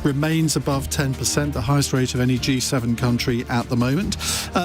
remains above 10%, the highest rate of any G7 country at the moment.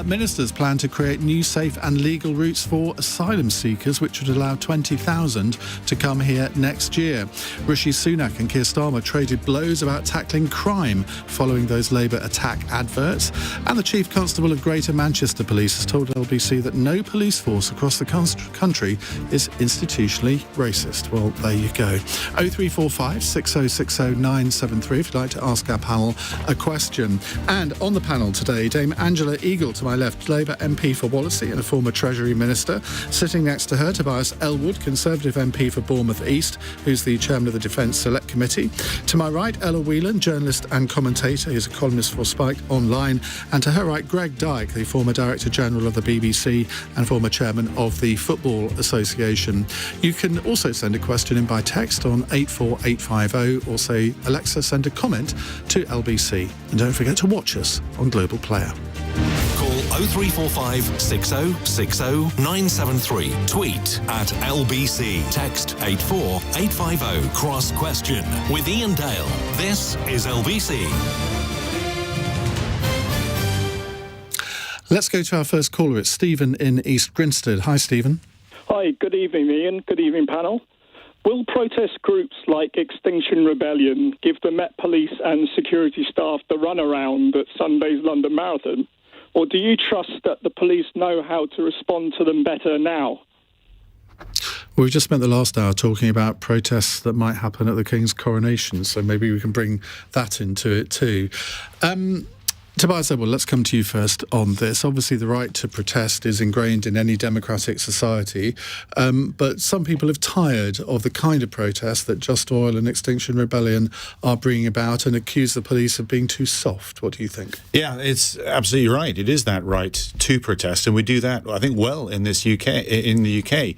Ministers plan to create new safe and legal routes for asylum seekers, which would allow 20,000 to come here next year. Rishi Sunak and Keir Starmer traded blows about tackling crime following those Labour attack adverts. And the Chief Constable of Greater Manchester Police has told LBC that no police force across the country is institutionally racist. Well, there you go. 0345 6060 973 if you'd like to ask our panel a question. And on the panel today, Dame Angela Eagle to my left, Labour MP for Wallasey and a former Treasury Minister. Sitting next to her, Tobias Ellwood, Conservative MP for Bournemouth East, who's the Chairman of the Defence Select Committee. To my right, Whelan, journalist and commentator, who's a columnist for Spike Online. And to her right, Greg Dyke, the former Director General of the BBC and former Chairman of the Football Association. You can also send a question in by text on 84850 or say, Alexa, send a comment to LBC. And don't forget to watch us on Global Player. Call 0345 6060 973. Tweet at LBC. Text 84850. Cross question with Iain Dale. This is LBC. Let's go to our first caller. It's Stephen in East Grinstead. Hi, Stephen. Hi, good evening, Iain. Good evening, panel. Will protest groups like Extinction Rebellion give the Met Police and security staff the runaround at Sunday's London Marathon? Or do you trust that the police know how to respond to them better now? Well, we just spent the last hour talking about protests that might happen at the King's coronation, so maybe we can bring that into it too. Tobias, well, let's come to you first on this. Obviously, the right to protest is ingrained in any democratic society, but some people are tired of the kind of protest that Just Oil and Extinction Rebellion are bringing about and accuse the police of being too soft. What do you think? Yeah, it's absolutely right. It is that right to protest, and we do that, I think, well in the UK.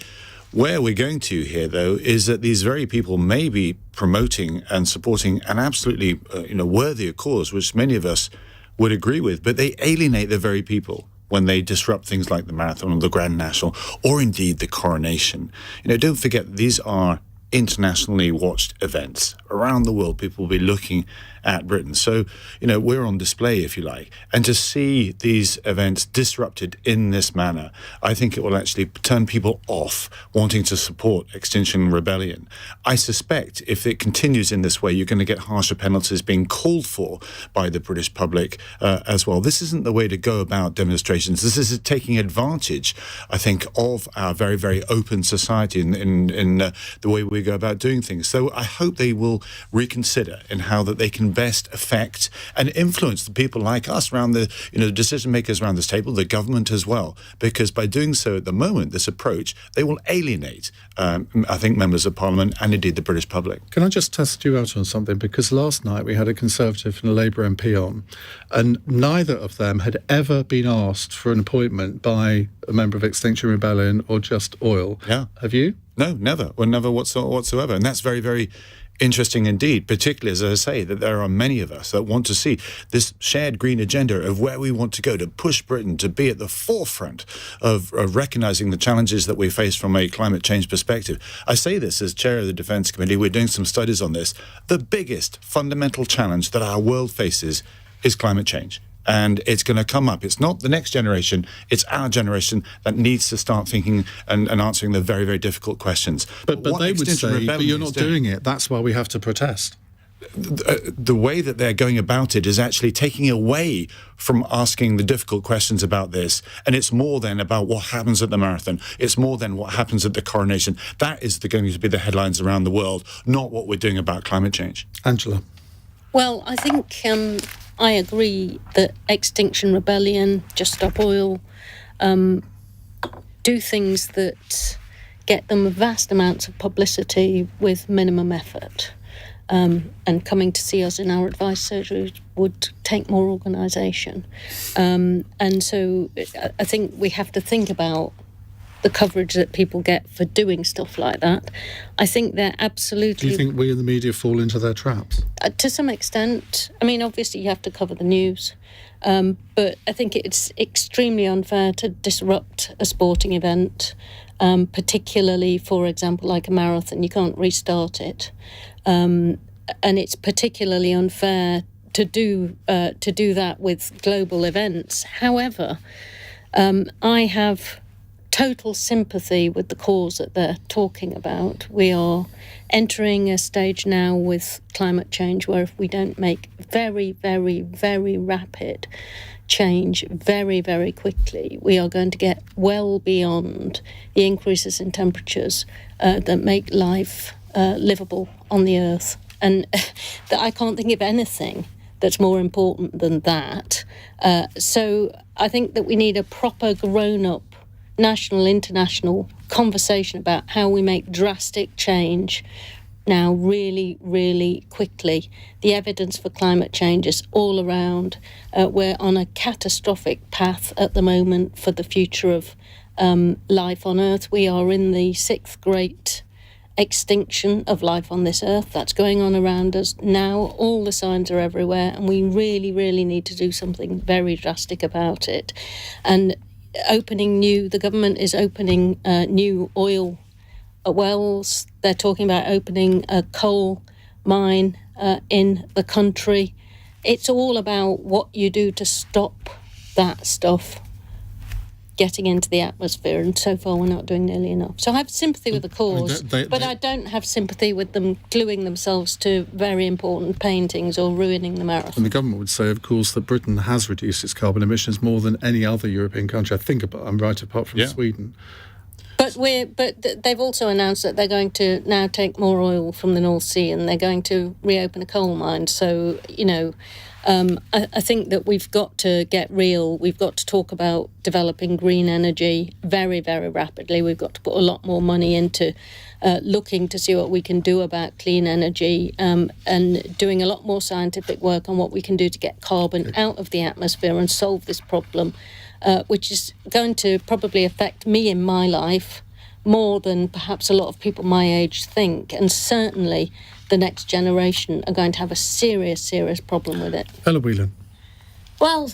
Where we're going to here, though, is that these very people may be promoting and supporting an absolutely worthy cause, which many of us would agree with, but they alienate the very people when they disrupt things like the marathon or the Grand National or indeed the coronation. Don't forget, these are internationally watched events. Around the world, people will be looking at Britain. So, we're on display, if you like. And to see these events disrupted in this manner, I think it will actually turn people off wanting to support Extinction Rebellion. I suspect if it continues in this way, you're going to get harsher penalties being called for by the British public as well. This isn't the way to go about demonstrations. This is taking advantage, I think, of our very, very open society in the way we go about doing things. So I hope they will reconsider in how that they can best affect and influence the people like us around the decision makers around this table, the government as well, because by doing so at the moment, this approach, they will alienate I think members of Parliament and indeed the British public. Can I just test you out on something? Because last night we had a Conservative and a Labour MP on, and neither of them had ever been asked for an appointment by a member of Extinction Rebellion or Just Oil. Yeah. Have you? No, never. Well, never whatsoever. And that's very, very interesting indeed, particularly, as I say, that there are many of us that want to see this shared green agenda of where we want to go to push Britain to be at the forefront of recognising the challenges that we face from a climate change perspective. I say this as chair of the Defence Committee. We're doing some studies on this. The biggest fundamental challenge that our world faces is climate change. And it's going to come up. It's not the next generation, it's our generation that needs to start thinking and answering the very, very difficult questions. But they would say, but you're not doing it. That's why we have to protest. The way that they're going about it is actually taking away from asking the difficult questions about this. And it's more than about what happens at the marathon. It's more than what happens at the coronation. That is going to be the headlines around the world, not what we're doing about climate change. Angela. Well, I think I agree that Extinction Rebellion, Just Stop Oil, do things that get them vast amounts of publicity with minimum effort. And coming to see us in our advice surgery would take more organisation. And so I think we have to think about the coverage that people get for doing stuff like that. I think they're absolutely... Do you think we in the media fall into their traps? To some extent. I mean, obviously you have to cover the news. But I think it's extremely unfair to disrupt a sporting event, particularly, for example, like a marathon. You can't restart it. and it's particularly unfair to do that with global events. However, I have total sympathy with the cause that they're talking about. We are entering a stage now with climate change where if we don't make very, very, very rapid change very, very quickly, we are going to get well beyond the increases in temperatures that make life livable on the earth. And that I can't think of anything that's more important than that. So I think that we need a proper grown-up national, international conversation about how we make drastic change now really, really quickly. The evidence for climate change is all around. We're on a catastrophic path at the moment for the future of life on Earth. We are in the 6th great extinction of life on this Earth. That's going on around us now. All the signs are everywhere, and we really, really need to do something very drastic about it. And the government is opening new oil wells. They're talking about opening a coal mine in the country. It's all about what you do to stop that stuff getting into the atmosphere, and so far we're not doing nearly enough. So I have sympathy with the cause, but I don't have sympathy with them gluing themselves to very important paintings or ruining the marathon. And the government would say, of course, that Britain has reduced its carbon emissions more than any other European country. I think I'm right, apart from Sweden. But they've also announced that they're going to now take more oil from the North Sea, and they're going to reopen a coal mine. So, I think that we've got to get real. We've got to talk about developing green energy very, very rapidly. We've got to put a lot more money into looking to see what we can do about clean energy, and doing a lot more scientific work on what we can do to get carbon out of the atmosphere and solve this problem, which is going to probably affect me in my life more than perhaps a lot of people my age think. And certainly the next generation are going to have a serious, serious problem with it. Whelan. Well,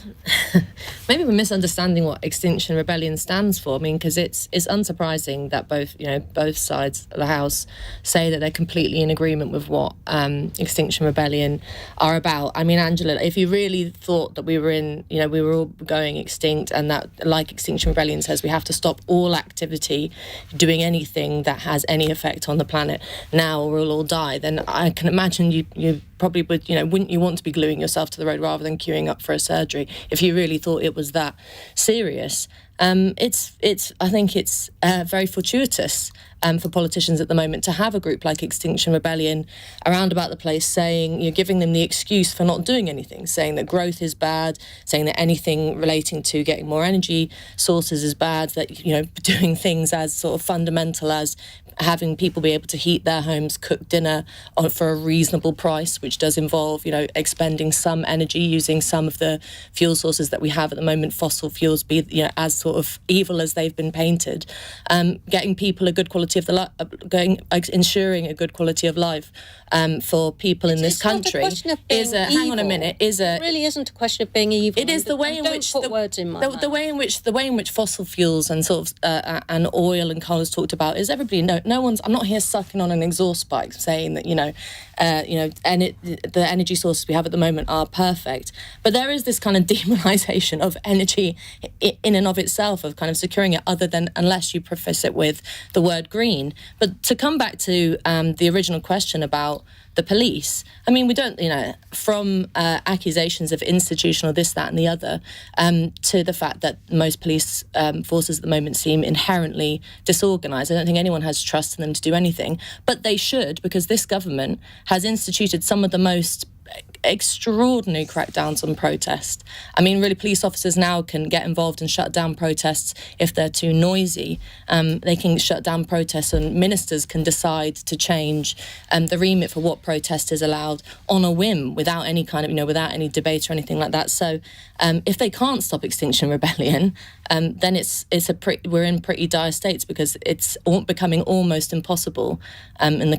maybe we're misunderstanding what Extinction Rebellion stands for. I mean, because it's unsurprising that both sides of the House say that they're completely in agreement with what Extinction Rebellion are about. I mean, Angela, if you really thought that we were all going extinct, and that, like Extinction Rebellion says, we have to stop all activity doing anything that has any effect on the planet now, or we'll all die, then I can imagine you probably would, wouldn't you want to be gluing yourself to the road rather than queuing up for a surgery if you really thought it was that serious? I think it's very fortuitous for politicians at the moment to have a group like Extinction Rebellion around about the place saying, giving them the excuse for not doing anything, saying that growth is bad, saying that anything relating to getting more energy sources is bad, that, doing things as sort of fundamental as having people be able to heat their homes, cook dinner for a reasonable price, which does involve, expending some energy, using some of the fuel sources that we have at the moment, fossil fuels, as sort of evil as they've been painted, getting people a good quality of ensuring a good quality of life for people in this country is a hang on a minute is a it really isn't a question of being evil. It is the way in which the way in which fossil fuels and sort of and oil and coal is talked about is everybody no one's. I'm not here sucking on an exhaust bike saying that the energy sources we have at the moment are perfect, but there is this kind of demonisation of energy in and of itself, of kind of securing it, other than unless you preface it with the word green. But to come back to the original question about the police, I mean, we don't, from accusations of institutional this, that and the other, to the fact that most police forces at the moment seem inherently disorganised. I don't think anyone has trust in them to do anything, but they should, because this government has instituted some of the most extraordinary crackdowns on protest. I mean, really, police officers now can get involved and shut down protests if they're too noisy. They can shut down protests, and ministers can decide to change the remit for what protest is allowed on a whim, without any kind of, without any debate or anything like that. So if they can't stop Extinction Rebellion, then we're in pretty dire states, because it's becoming almost impossible in the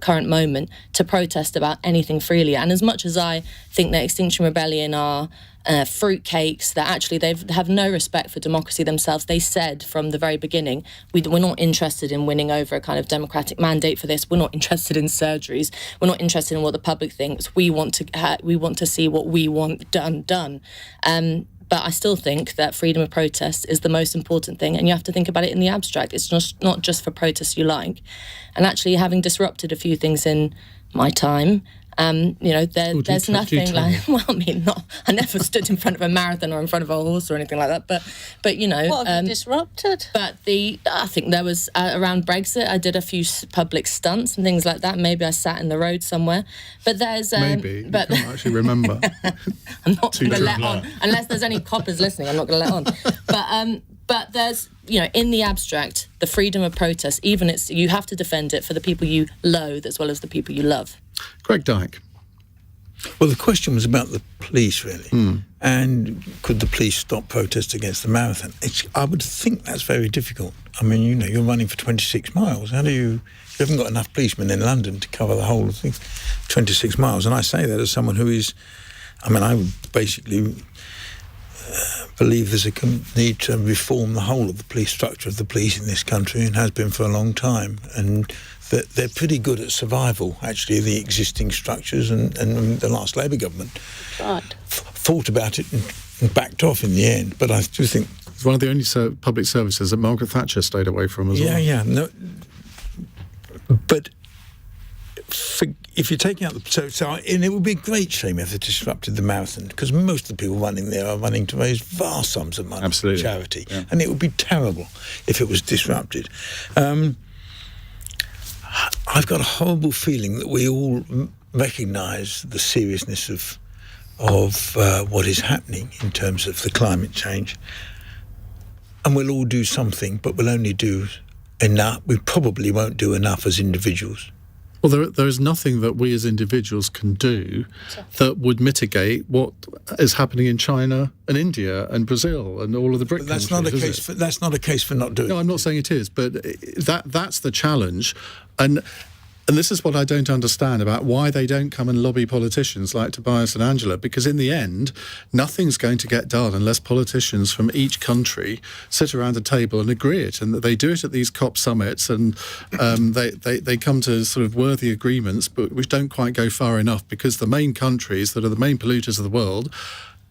current moment to protest about anything freely. And as much as I think that Extinction Rebellion are fruitcakes, that actually they have no respect for democracy themselves. They said from the very beginning, we're not interested in winning over a kind of democratic mandate for this. We're not interested in surgeries. We're not interested in what the public thinks. We want to see what we want done. But I still think that freedom of protest is the most important thing, and you have to think about it in the abstract. It's not just for protests you like. And actually, having disrupted a few things in my time, there's nothing like. Well, I mean, I never stood in front of a marathon or in front of a horse or anything like that. But what have you disrupted? But I think there was around Brexit. I did a few public stunts and things like that. Maybe I sat in the road somewhere. But there's maybe you can't actually remember. I'm not going to let on unless there's any coppers listening. I'm not going to let on. But there's, in the abstract, the freedom of protest, you have to defend it for the people you loathe as well as the people you love. Greg Dyke. Well, the question was about the police, really. And could the police stop protests against the marathon? I would think that's very difficult. I mean, you're running for 26 miles. How do you haven't got enough policemen in London to cover the whole thing, 26 miles. And I say that as someone who is, I would basically believe there's a need to reform the whole of the police structure of the police in this country, and has been for a long time. And that they're pretty good at survival, actually, the existing structures. And the last Labour government thought about it and backed off in the end. But I do think it's one of the only public services that Margaret Thatcher stayed away from as well. Yeah. No, but if you're taking out and it would be a great shame if it disrupted the marathon, because most of the people running there are running to raise vast sums of money for charity, and it would be terrible if it was disrupted. I've got a horrible feeling that we all recognise the seriousness of what is happening in terms of the climate change, and we'll all do something, but we'll only do enough. We probably won't do enough as individuals. Well, there is nothing that we as individuals can do that would mitigate what is happening in China and India and Brazil and all of the BRIC countries. That's not a case for not doing it. No, I'm not saying it is, but that's the challenge. And this is what I don't understand about why they don't come and lobby politicians like Tobias and Angela, because in the end, nothing's going to get done unless politicians from each country sit around a table and agree it. And they do it at these COP summits, and they come to sort of worthy agreements, but which don't quite go far enough, because the main countries that are the main polluters of the world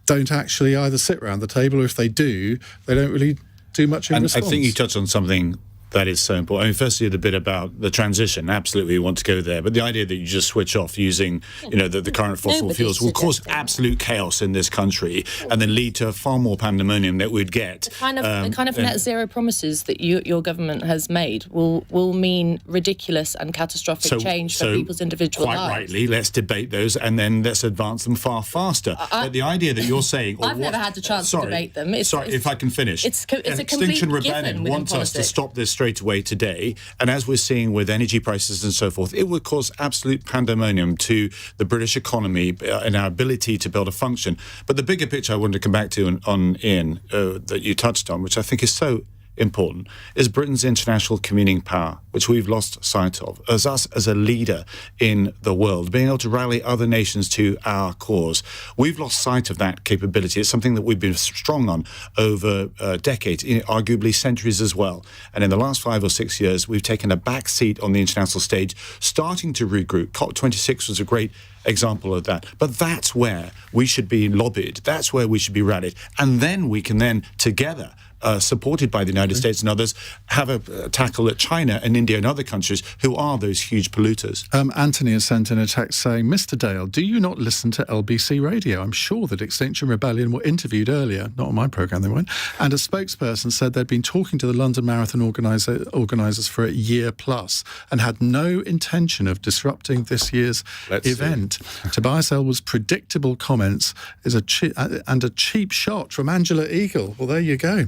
don't actually either sit around the table, or if they do, they don't really do much in response. I think you touched on something that is so important. I mean, firstly, the bit about the transition, absolutely we want to go there, but the idea that you just switch off using, the current fossil fuels will cause absolute chaos in this country, and then lead to far more pandemonium that we'd get. The kind of net zero promises that your government has made will mean ridiculous and catastrophic change for people's individual lives. Quite rightly, let's debate those, and then let's advance them far faster. But the idea that you're saying... I've never had the chance to debate them. If I can finish. It's a complete Extinction given Rebellion within wants us to politics. stop this straight away today, and as we're seeing with energy prices and so forth, it would cause absolute pandemonium to the British economy and our ability to build a function. But the bigger picture I wanted to come back to on Iain, that you touched on, which I think is so important, is Britain's international communing power, which we've lost sight of, as us as a leader in the world, being able to rally other nations to our cause. We've lost sight of that capability. It's something that we've been strong on over decades, arguably centuries as well. And in the last 5 or 6 years, we've taken a back seat on the international stage, starting to regroup. COP26 was a great example of that. But that's where we should be lobbied. That's where we should be rallied. And then we can together, supported by the United States and others, have a tackle at China and India and other countries who are those huge polluters. Anthony has sent in a text saying, Mr. Dale, do you not listen to LBC radio? I'm sure that Extinction Rebellion were interviewed earlier, not on my programme they weren't, and a spokesperson said they'd been talking to the London Marathon organisers for a year plus and had no intention of disrupting this year's event. Tobias Ellwood's predictable comments is a cheap shot from Angela Eagle. Well, there you go.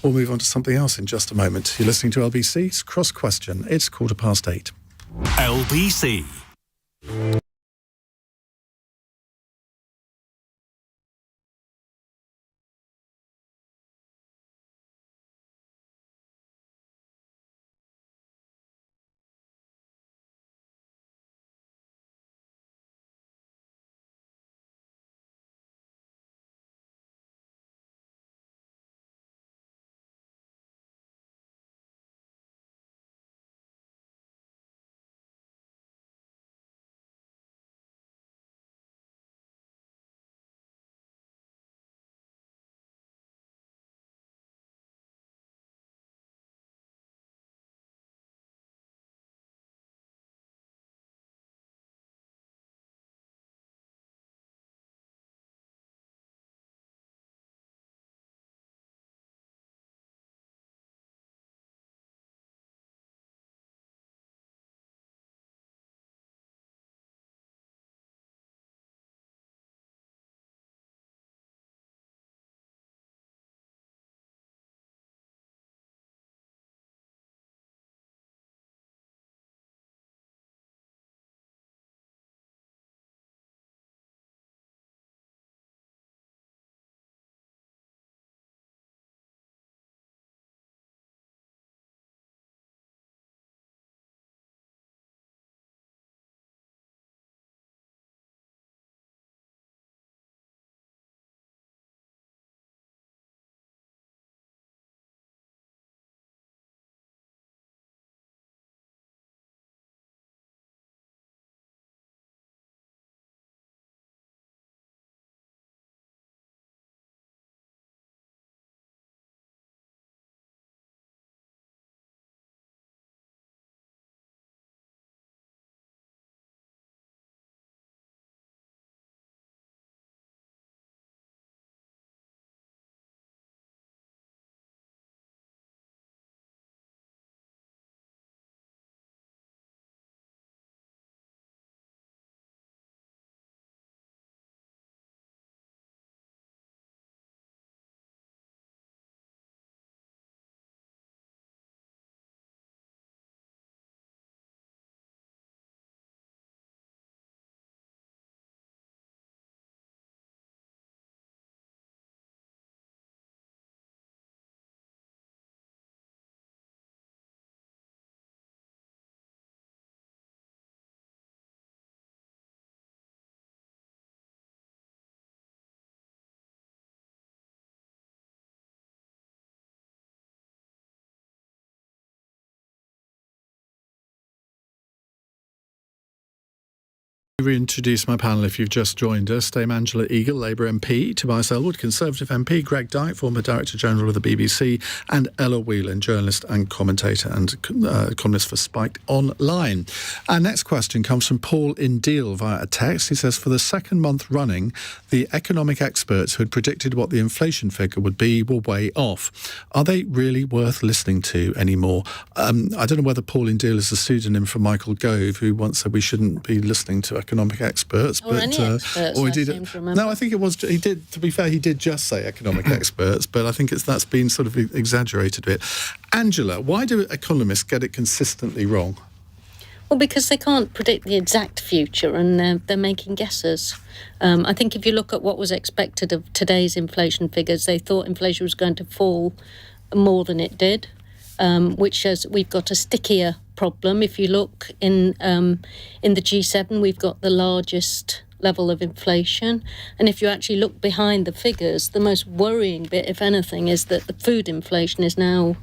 We'll move on to something else in just a moment. You're listening to LBC's Cross Question. It's 8:15. LBC. Reintroduce my panel if you've just joined us. Dame Angela Eagle, Labour MP, Tobias Ellwood, Conservative MP, Greg Dyke, former Director General of the BBC, and Ella Whelan, journalist and commentator and columnist for Spiked Online. Our next question comes from Paul in Deal via a text. He says, for the second month running, the economic experts who had predicted what the inflation figure would be were way off. Are they really worth listening to anymore? I don't know whether Paul in Deal is a pseudonym for Michael Gove, who once said we shouldn't be listening to economic experts, or any experts, or I seem to remember. No, I think it was. He did. To be fair, he did just say economic experts, but I think that's been sort of exaggerated a bit. Angela, why do economists get it consistently wrong? Well, because they can't predict the exact future, and they're making guesses. I think if you look at what was expected of today's inflation figures, they thought inflation was going to fall more than it did, which shows that we've got a stickier problem. If you look in the G7, we've got the largest level of inflation. And if you actually look behind the figures, the most worrying bit, if anything, is that the food inflation is now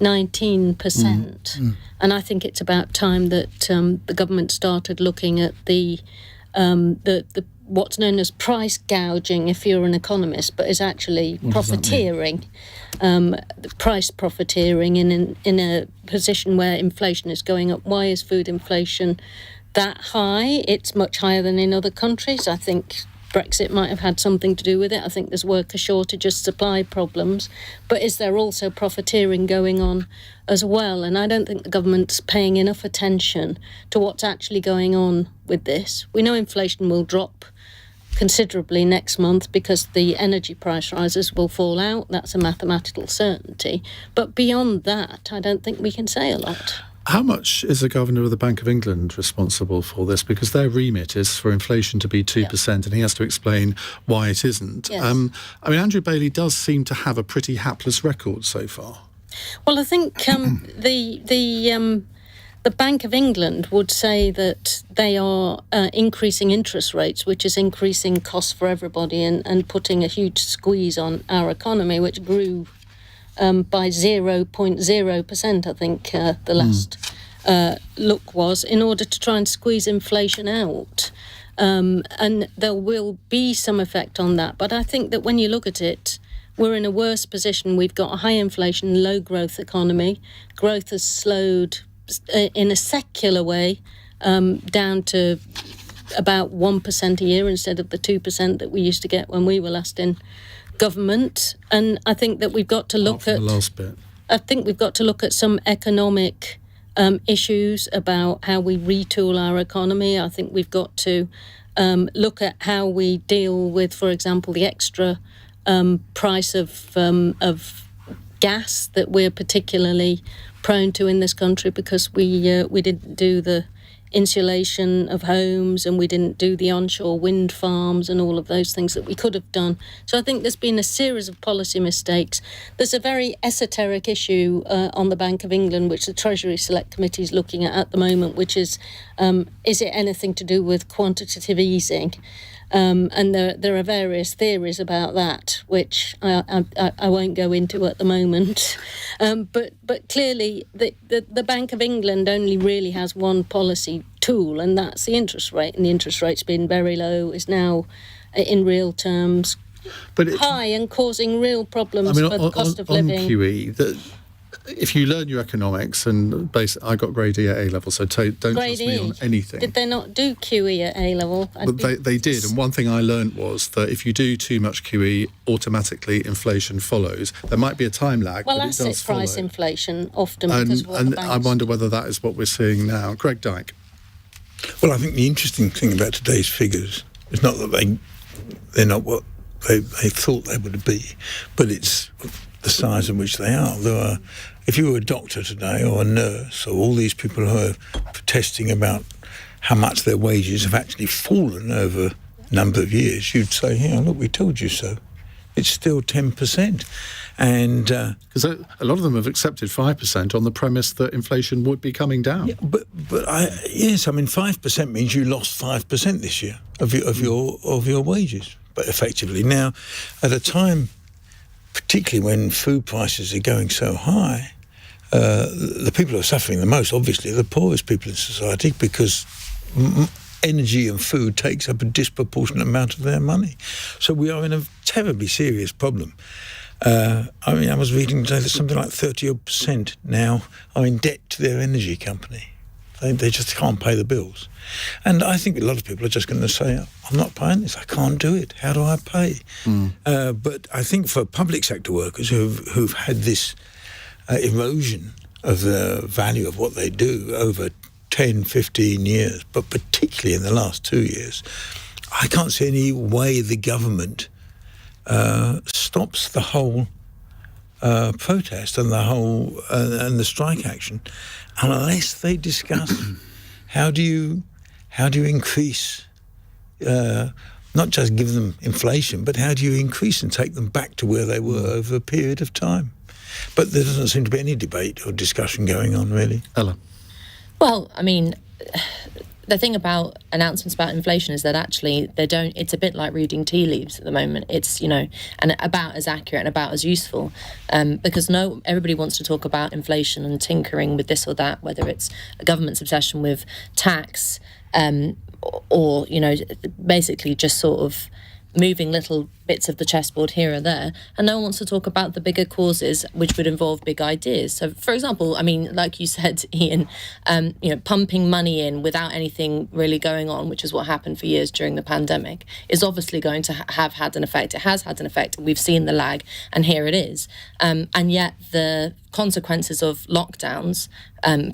19%. And I think it's about time that the government started looking at the what's known as price gouging, if you're an economist, but is actually profiteering, price profiteering in a position where inflation is going up. Why is food inflation that high? It's much higher than in other countries. I think Brexit might have had something to do with it. I think there's worker shortages, supply problems. But is there also profiteering going on as well? And I don't think the government's paying enough attention to what's actually going on with this. We know inflation will drop considerably next month because the energy price rises will fall out. That's a mathematical certainty. But beyond that, I don't think we can say a lot. How much is the Governor of the Bank of England responsible for this? Because their remit is for inflation to be 2%, and he has to explain why it isn't. Yes. I mean, Andrew Bailey does seem to have a pretty hapless record so far. Well, I think the Bank of England would say that they are increasing interest rates, which is increasing costs for everybody and putting a huge squeeze on our economy, which grew by 0.0%, I think the last look was, in order to try and squeeze inflation out. And there will be some effect on that. But I think that when you look at it, we're in a worse position. We've got a high inflation, low growth economy. Growth has slowed in a secular way down to about 1% a year instead of the 2% that we used to get when we were last in government. And I think that we've got to look at the last bit. I think we've got to look at some economic issues about how we retool our economy. I think we've got to look at how we deal with, for example, the extra price of gas that we're particularly prone to in this country because we didn't do the insulation of homes and we didn't do the onshore wind farms and all of those things that we could have done. So I think there's been a series of policy mistakes. There's a very esoteric issue on the Bank of England, which the Treasury Select Committee is looking at the moment, which is it anything to do with quantitative easing? And there are various theories about that, which I won't go into at the moment. But clearly, the Bank of England only really has one policy tool, and that's the interest rate. And the interest rate's been very low, is now, in real terms, high and causing real problems for the cost of living. On QE, if you learn your economics, and basically I got grade E at A level, so don't trust me on anything. Did they not do QE at A level? But they did, and one thing I learned was that if you do too much QE, automatically inflation follows. There might be a time lag, well, but it does asset price follow. Inflation often because of what and the banks I wonder whether that is what we're seeing now. Greg Dyke. Well, I think the interesting thing about today's figures is not that they're not what they thought they would be, but it's the size in which they are. If you were a doctor today or a nurse or all these people who are protesting about how much their wages have actually fallen over a number of years, you'd say, yeah, look, we told you so. It's still 10%. And because a lot of them have accepted 5% on the premise that inflation would be coming down. Yeah, but 5% means you lost 5% this year of your wages, but effectively. Now, at a time, particularly when food prices are going so high, the people who are suffering the most, obviously, are the poorest people in society, because energy and food takes up a disproportionate amount of their money. So we are in a terribly serious problem. I was reading today that something like 30% now are in debt to their energy company. They just can't pay the bills. And I think a lot of people are just going to say, I'm not paying this, I can't do it, how do I pay? But I think for public sector workers who've had this erosion of the value of what they do over 10, 15 years, but particularly in the last 2 years, I can't see any way the government stops the whole protest and the whole and the strike action unless they discuss how do you increase, not just give them inflation, but how do you increase and take them back to where they were over a period of time. But there doesn't seem to be any debate or discussion going on, really. Ella. Well, I mean, the thing about announcements about inflation is that actually it's a bit like reading tea leaves at the moment. It's, and about as accurate and about as useful, because everybody wants to talk about inflation and tinkering with this or that, whether it's a government's obsession with tax, or, basically just sort of moving little bits of the chessboard here or there, and no one wants to talk about the bigger causes, which would involve big ideas. So, for example, I mean, like you said, Ian, pumping money in without anything really going on, which is what happened for years during the pandemic, is obviously going to have had an effect. It has had an effect. We've seen the lag, and here it is. And yet the consequences of lockdowns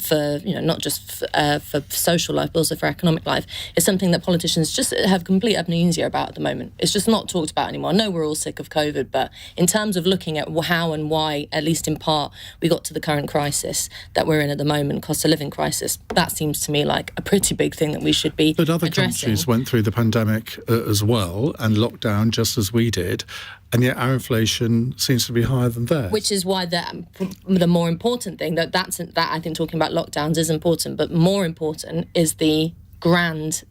for not just for social life but also for economic life is something that politicians just have complete amnesia about at the moment. It's just not talked about anymore. I know we're all sick of COVID, but in terms of looking at how and why, at least in part, we got to the current crisis that we're in at the moment, cost of living crisis, that seems to me like a pretty big thing that we should be But other addressing. countries went through the pandemic as well and locked down just as we did, and yet our inflation seems to be higher than theirs. Which is why the more important thing, that I think talking about lockdowns is important, but more important is the grand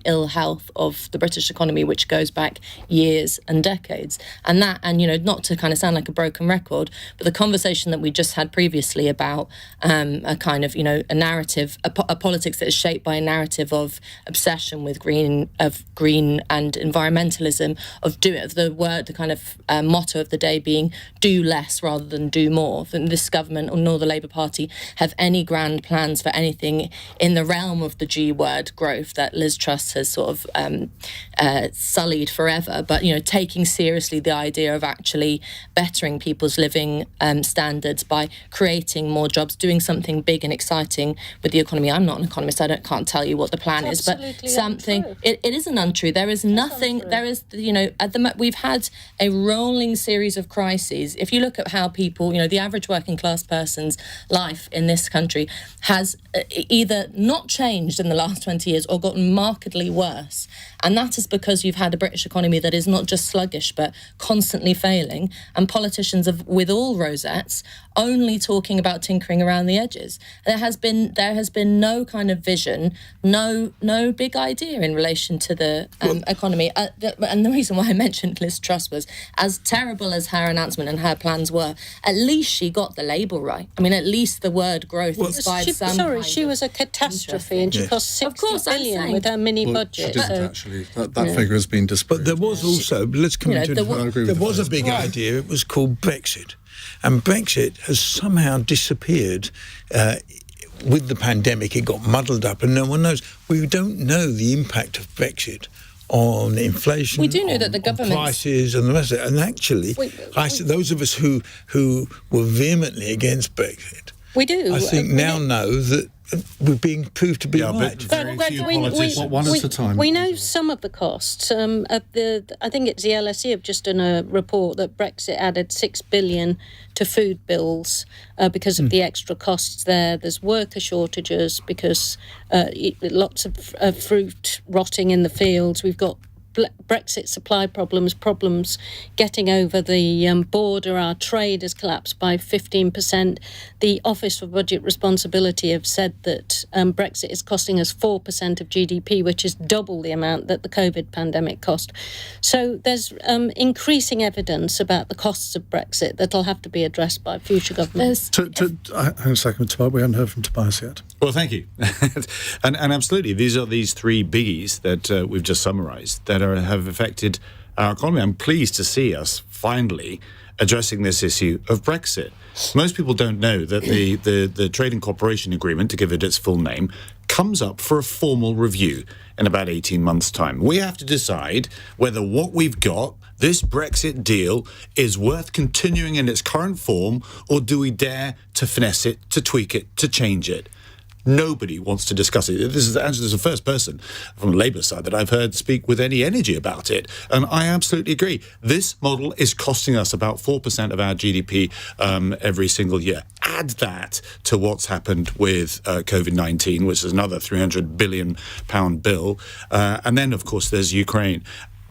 ill health of the British economy, which goes back years and decades. And not to kind of sound like a broken record, but the conversation that we just had previously about a kind of, a narrative, a politics that is shaped by a narrative of obsession with green and environmentalism, the kind of motto of the day being do less rather than do more. And this government nor the Labour Party have any grand plans for anything in the realm of the G word, growth, that Liz Truss has sort of sullied forever, but taking seriously the idea of actually bettering people's living standards by creating more jobs, doing something big and exciting with the economy. I'm not an economist, can't tell you what the plan is, but something it isn't untrue. There is nothing. There is we've had a rolling series of crises. If you look at how people, the average working class person's life in this country has either not changed in the last 20 years or gotten markedly worse. And that is because you've had a British economy that is not just sluggish but constantly failing, and politicians with all rosettes only talking about tinkering around the edges. There has been no kind of vision, no big idea in relation to the economy. And the reason why I mentioned Liz Truss was, as terrible as her announcement and her plans were, at least she got the label right. I mean, at least the word growth inspired some. She was a catastrophe, and she cost 60 billion with her mini budget. She didn't actually. That figure has been disproved. But there was also, let's come into it. There was a big idea. It was called Brexit. And Brexit has somehow disappeared. With the pandemic, it got muddled up, and no one knows. We don't know the impact of Brexit on inflation. We do know that the government prices and the rest of it. And actually, those of us who were vehemently against Brexit, we do. I think now know that we're being proved to be right. But very few politicians. One at a time. We know some of the costs. I think it's the LSE have just done a report that Brexit added $6 billion to food bills because of the extra costs there. There's worker shortages because lots of fruit rotting in the fields. We've got Brexit supply problems getting over the border. Our trade has collapsed by 15%. The Office for Budget Responsibility have said that Brexit is costing us 4% of GDP, which is double the amount that the COVID pandemic cost. So there's increasing evidence about the costs of Brexit that'll have to be addressed by future governments. Hang on a second, Tobias. We haven't heard from Tobias yet. Well, thank you. and absolutely, these are these three biggies that we've just summarised that have affected our economy. I'm pleased to see us finally addressing this issue of Brexit. Most people don't know that the Trading Cooperation Agreement, to give it its full name, comes up for a formal review in about 18 months' time. We have to decide whether what we've got, this Brexit deal, is worth continuing in its current form, or do we dare to finesse it, to tweak it, to change it? Nobody wants to discuss it. This is Angela's the first person from the Labour side that I've heard speak with any energy about it. And I absolutely agree. This model is costing us about 4% of our GDP every single year. Add that to what's happened with COVID-19, which is another £300 billion bill. And then, of course, there's Ukraine.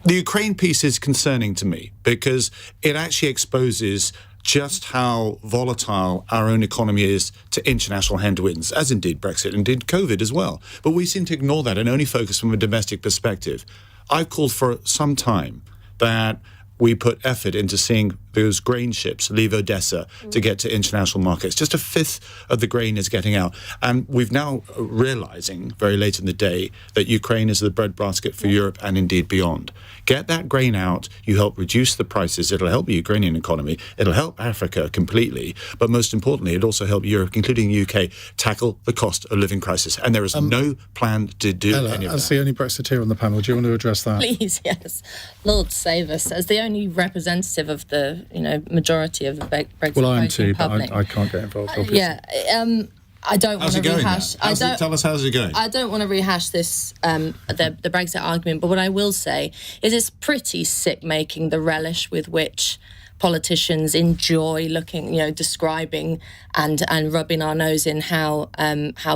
The Ukraine piece is concerning to me because it actually exposes just how volatile our own economy is to international headwinds, as indeed Brexit, indeed COVID as well. But we seem to ignore that and only focus from a domestic perspective. I've called for some time that we put effort into seeing those grain ships leave Odessa to get to international markets. Just a fifth of the grain is getting out. And we've now realising very late in the day that Ukraine is the breadbasket for Europe and indeed beyond. Get that grain out, you help reduce the prices, it'll help the Ukrainian economy, it'll help Africa completely, but most importantly, it'll also help Europe, including the UK, tackle the cost of living crisis. And there is no plan to do Ella, any of as that. the only Brexiteer on the panel, do you want to address that? Please, yes. Lord save us. As the only representative of the majority of the Brexit Well, I am voting too, public. but I can't get involved, obviously. I don't want to rehash. Tell us how's it going. I don't want to rehash this the Brexit argument, but what I will say is it's pretty sick making the relish with which politicians enjoy looking, describing and rubbing our nose in how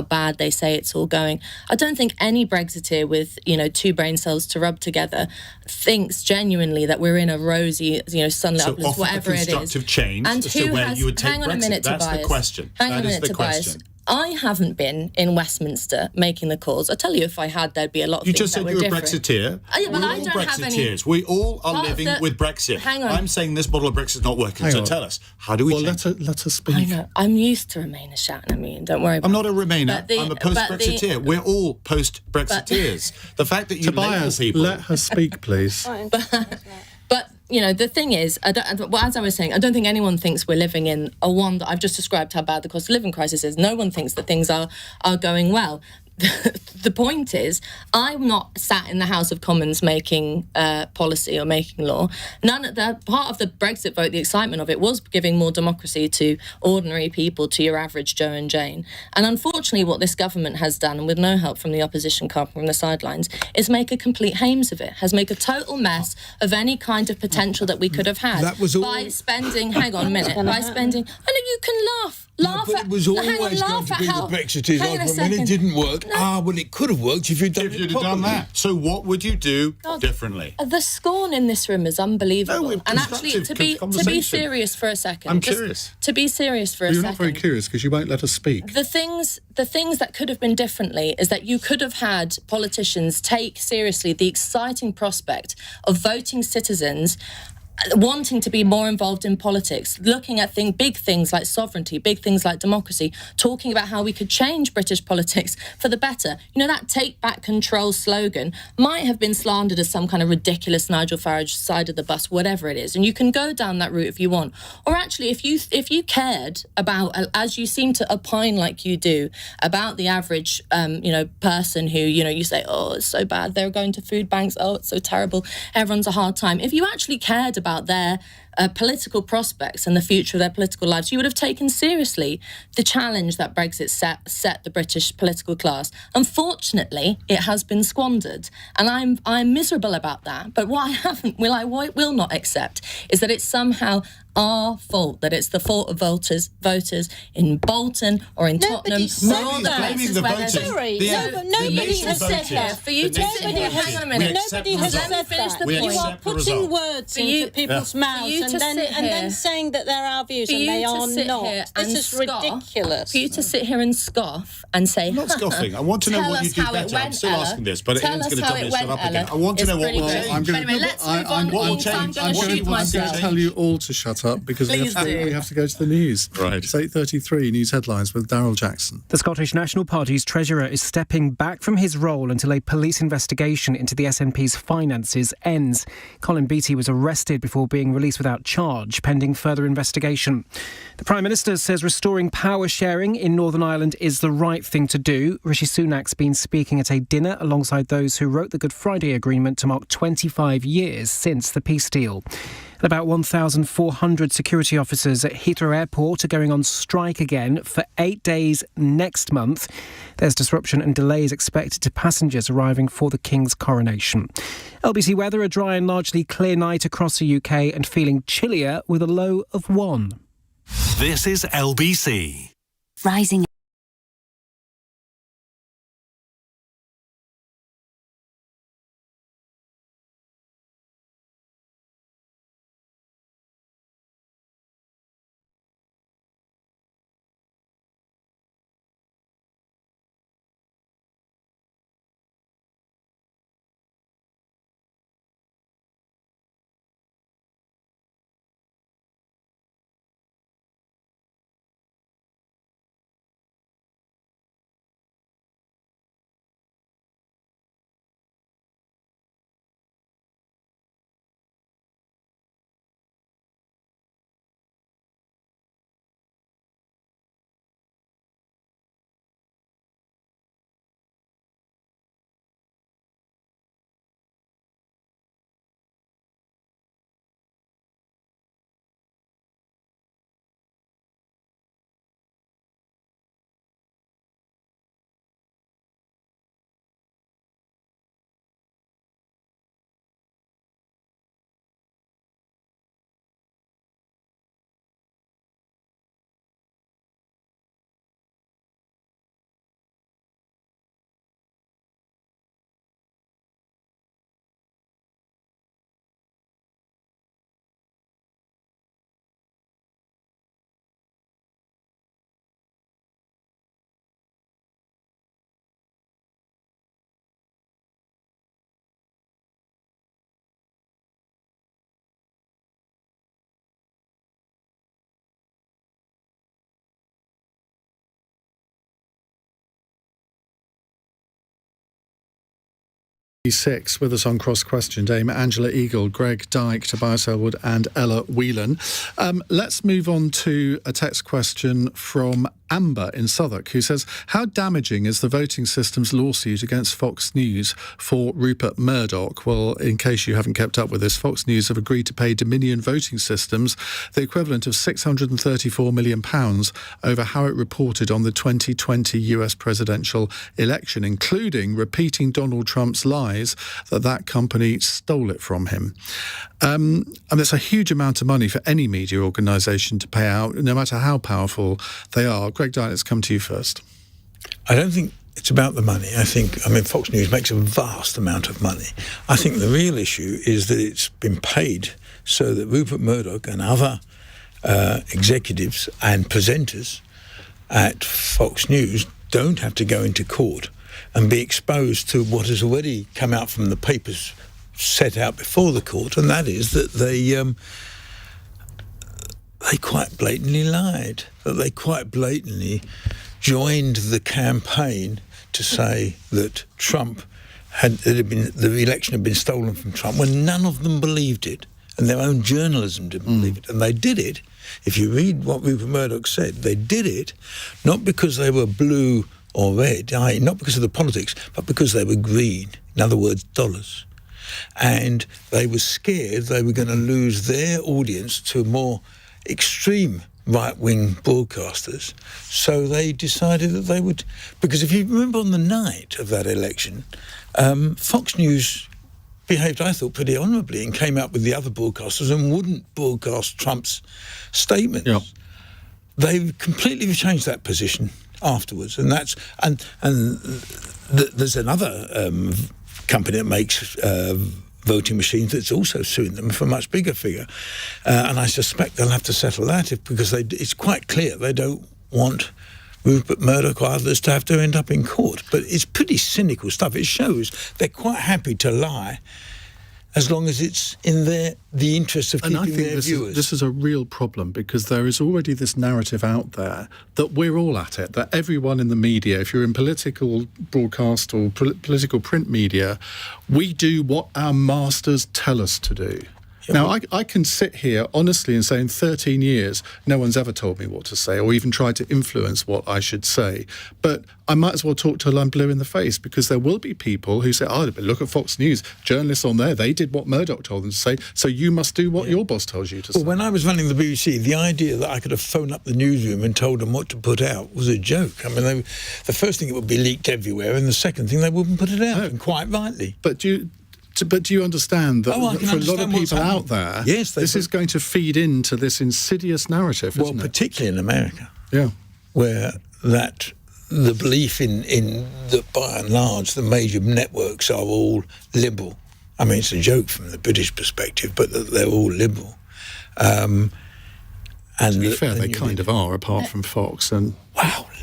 bad they say it's all going. I don't think any Brexiteer with two brain cells to rub together thinks genuinely that we're in a rosy, sunlit uplands, whatever it is. Constructive change And as to who where has? you would take Hang on Brexit. a minute, That's Tobias. the question. Hang on a That is minute, the Tobias. question. I haven't been in Westminster making the calls. I tell you, if I had, there'd be a lot of You things just that said were you were a different. Brexiteer. Yeah, but We're I all don't have any- Brexiteers. We all are Part of living the- with Brexit. Hang on. I'm saying this model of Brexit is not working. Hang So on. tell us, how do we Well, change it? let us speak. I know. I'm used to Remainers shouting at me, and don't worry about I'm not it. a Remainer. But the- I'm a but the- post-Brexiteer. We're all post-Brexiteers. The fact that you label Tobias, people... let her speak, please. But, the thing is, as I was saying, I don't think anyone thinks we're living in a one that I've just described how bad the cost of living crisis is. No one thinks that things are going well. The point is, I'm not sat in the House of Commons making policy or making law. Part of the Brexit vote, the excitement of it was giving more democracy to ordinary people, to your average Joe and Jane. And unfortunately, what this government has done, and with no help from the opposition coming from the sidelines, is make a complete hames of it, has make a total mess of any kind of potential that we could have had. That was all- by spending, hang on a minute, by spending, I know you can laugh But at, it was hang on, always going laugh to at be how, the Brexiteers' hang on a argument. When it second. didn't work, well, it could have worked if you'd done If it you'd have done properly. that. So what would you do differently? The scorn in this room is unbelievable. No, and actually, to be conversation. serious for a second, I'm just curious. To be serious for a You're second. not very curious because you won't let us speak. The things that could have been differently is that you could have had politicians take seriously the exciting prospect of voting citizens wanting to be more involved in politics, looking at big things like sovereignty, big things like democracy, talking about how we could change British politics for the better. That take back control slogan might have been slandered as some kind of ridiculous Nigel Farage side of the bus, whatever it is. And you can go down that route if you want. Or actually, if you cared about, as you seem to opine like you do, about the average, person who, you say, oh, it's so bad, they're going to food banks, oh, it's so terrible, everyone's a hard time. If you actually cared about their political prospects and the future of their political lives, you would have taken seriously the challenge that Brexit set the British political class. Unfortunately, it has been squandered, and I'm miserable about that. But what I will not accept is that it's somehow our fault, that it's the fault of voters in Bolton or in Tottenham. Nobody has said that. For you to sit here, hang on a minute. Nobody has said that. You are putting words into people's mouths and then saying that they're our views and they are not. This is ridiculous. For you to sit here and scoff and say, I'm not scoffing. I want to know what you do better. I'm still asking this, but Ian's going to tell me to shut up again. I want to know what will change. I'm going to tell you all to shut up because we have to go to the news. Right. It's 8:33 news headlines with Daryl Jackson. The Scottish National Party's treasurer is stepping back from his role until a police investigation into the SNP's finances ends. Colin Beattie was arrested before being released without charge, pending further investigation. The Prime Minister says restoring power sharing in Northern Ireland is the right thing to do. Rishi Sunak's been speaking at a dinner alongside those who wrote the Good Friday Agreement to mark 25 years since the peace deal. And about 1,400 security officers at Heathrow Airport are going on strike again for 8 days next month. There's disruption and delays expected to passengers arriving for the King's coronation. LBC weather, a dry and largely clear night across the UK and feeling chillier with a low of 1. This is LBC. Rising. Six with us on Cross Question Day, Angela Eagle, Greg Dyke, Tobias Ellwood and Ella Whelan. Let's move on to a text question from Amber in Southwark, who says, how damaging is the voting system's lawsuit against Fox News for Rupert Murdoch? Well, in case you haven't kept up with this, Fox News have agreed to pay Dominion Voting Systems the equivalent of £634 million over how it reported on the 2020 US presidential election, including repeating Donald Trump's lies that company stole it from him. And it's a huge amount of money for any media organisation to pay out, no matter how powerful they are. Greg Dyke, let's come to you first. I don't think it's about the money. I mean, Fox News makes a vast amount of money. I think the real issue is that it's been paid so that Rupert Murdoch and other executives and presenters at Fox News don't have to go into court and be exposed to what has already come out from the papers set out before the court, and that is that they quite blatantly lied, that they quite blatantly joined the campaign to say that the election had been stolen from Trump, when none of them believed it, and their own journalism didn't believe it. And they did it, if you read what Rupert Murdoch said, they did it not because they were blue or red, not because of the politics, but because they were green, in other words, dollars. and they were scared they were going to lose their audience to more extreme right-wing broadcasters. So they decided that they would... Because if you remember on the night of that election, Fox News behaved, I thought, pretty honourably and came out with the other broadcasters and wouldn't broadcast Trump's statements. Yep. They completely changed that position afterwards, and there's another company that makes voting machines that's also suing them for a much bigger figure, and I suspect they'll have to settle that because it's quite clear they don't want Rupert Murdoch or others to have to end up in court. But it's pretty cynical stuff. It shows they're quite happy to lie as long as it's in the interest of keeping their viewers. This is a real problem because there is already this narrative out there that we're all at it, that everyone in the media, if you're in political broadcast or political print media, we do what our masters tell us to do. Now, I can sit here honestly and say in 13 years, no one's ever told me what to say or even tried to influence what I should say. But I might as well talk till I'm blue in the face because there will be people who say, but look at Fox News, journalists on there, they did what Murdoch told them to say, so you must do what your boss tells you to say. Well, when I was running the BBC, the idea that I could have phoned up the newsroom and told them what to put out was a joke. I mean, the first thing, it would be leaked everywhere, and the second thing, they wouldn't put it out, and quite rightly. But do you understand that for a lot of people out there, this is going to feed into this insidious narrative, isn't it? Well, particularly in America. Yeah. Where the belief in that by and large the major networks are all liberal. I mean, it's a joke from the British perspective, but that they're all liberal. And to be fair, they kind of are, apart from Fox and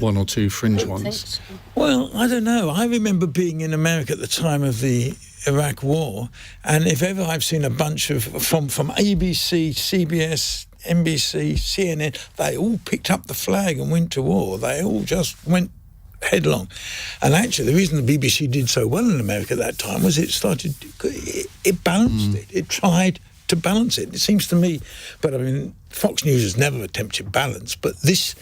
one or two fringe ones. So. Well, I don't know. I remember being in America at the time of the Iraq War, and if ever I've seen a bunch of from ABC, CBS, NBC, CNN, they all picked up the flag and went to war. They all just went headlong. And actually, the reason the BBC did so well in America at that time was it balanced it. It tried to balance it. It seems to me, but I mean, Fox News has never attempted balance, but this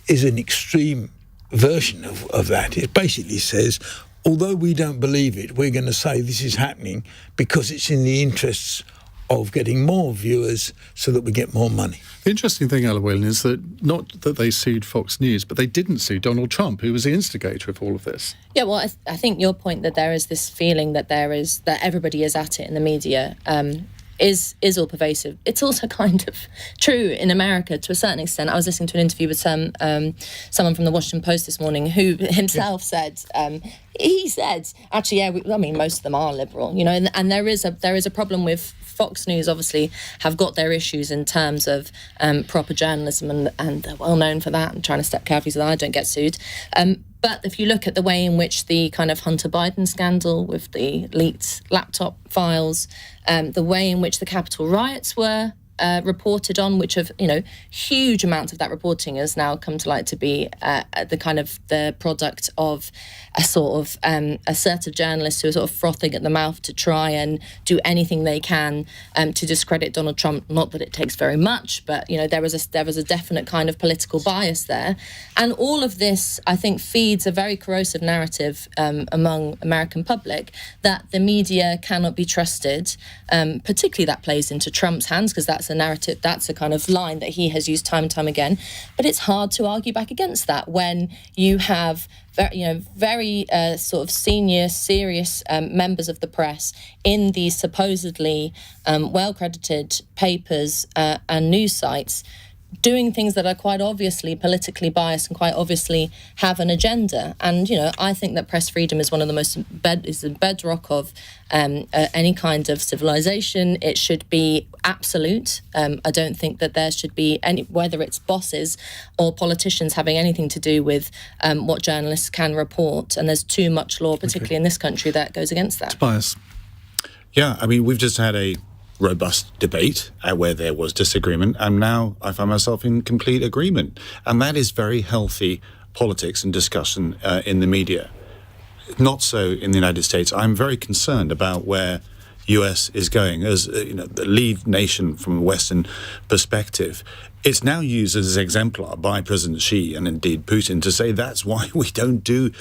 is an extreme version of that. It basically says, although we don't believe it, we're going to say this is happening because it's in the interests of getting more viewers so that we get more money. The interesting thing, Whelan, is that not that they sued Fox News, but they didn't sue Donald Trump, who was the instigator of all of this. Yeah, well, I think your point that there is this feeling that that everybody is at it in the media is all pervasive. It's also kind of true in America to a certain extent. I was listening to an interview with someone from the Washington Post this morning who himself said, he said, actually, most of them are liberal, you know, and there is a problem with Fox News. Obviously have got their issues in terms of proper journalism, and they're well known for that, and trying to step carefully so that I don't get sued. But if you look at the way in which the kind of Hunter Biden scandal with the leaked laptop files, the way in which the Capitol riots were reported on, which have, huge amounts of that reporting has now come to light to be the product of a sort of assertive journalists who are sort of frothing at the mouth to try and do anything they can to discredit Donald Trump. Not that it takes very much, but there was a definite kind of political bias there, and all of this, I think, feeds a very corrosive narrative among American public that the media cannot be trusted. Particularly that plays into Trump's hands because that's a narrative, that's a kind of line that he has used time and time again. But it's hard to argue back against that when you have very sort of senior, serious members of the press in these supposedly well-credited papers and news sites doing things that are quite obviously politically biased and quite obviously have an agenda. And, I think that press freedom is one of the is the bedrock of any kind of civilization. It should be absolute. I don't think that there should be any, whether it's bosses or politicians, having anything to do with what journalists can report. And there's too much law, particularly in this country, that goes against that. Tobias. Yeah, I mean, we've just had a robust debate where there was disagreement, and now I find myself in complete agreement. And that is very healthy politics and discussion in the media. Not so in the United States. I'm very concerned about where US is going as the lead nation from a Western perspective. It's now used as an exemplar by President Xi and indeed Putin to say that's why we don't do